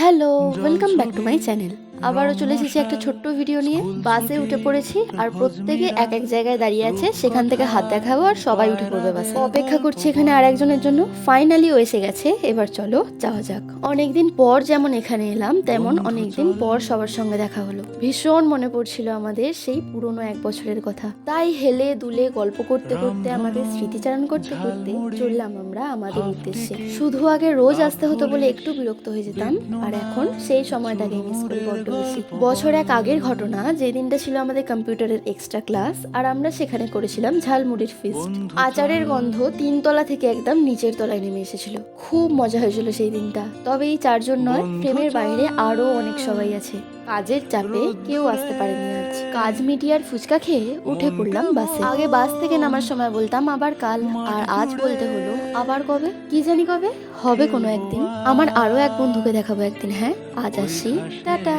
Hello, welcome back to my channel. আবারও চলে এসেছি একটা ছোট্ট ভিডিও নিয়ে। বাসে উঠে পড়েছি আর প্রত্যেকে এক এক জায়গায় দাঁড়িয়ে আছে, সেখান থেকে হাত দেখাবো আর সবাই উঠে পড়বে বাসে। অপেক্ষা করছি এখানে আর একজনের জন্য। ফাইনালি ও এসে গেছে, এবার চলো যাওয়া যাক। অনেকদিন পর যেমন এখানে এলাম, তেমন অনেকদিন পর সবার সঙ্গে দেখা হলো। ভীষণ মনে পড়ছিল আমাদের সেই পুরনো 1 বছরের কথা। তাই হেলে দুলে গল্প করতে করতে, আমাদের স্মৃতিচারণ করতে করতে চললাম আমরা আমাদের উদ্দেশ্যে। শুধু আগে রোজ আসতে হতো বলে একটু বিরক্ত হয়ে যেতাম, আর এখন সেই সময়টাকে মিস করি বড্ড বেশি। বছর এক আগের ঘটনা, যে দিনটা ছিল আমাদের কম্পিউটারের এক্সট্রা ক্লাস, আর আমরা সেখানে করেছিলাম ঝালমুড়ির ফিস্ট। আচারের গন্ধ 3 তলা থেকে একদম নিচের তলায় নেমে এসেছিল। খুব মজা হয়েছিল সেই দিনটা। তবে এই 4জন নয়, ফ্রেমের বাইরে আরো অনেক সবাই আছে। কাজের চাপে কেউ আসতে পারেনি আজ। কাজ মিটিয়ে আর ফুচকা খেয়ে উঠে পড়লাম বাসে। আগে বাস থেকে নামার সময় বলতাম আবার কাল, আর আজ বলতে হলো আবার কবে। কি জানি কবে হবে, কোনো একদিন। আমার আরো এক বন্ধুকে দেখাবো একদিন। হ্যাঁ, আজ আসি, টাটা।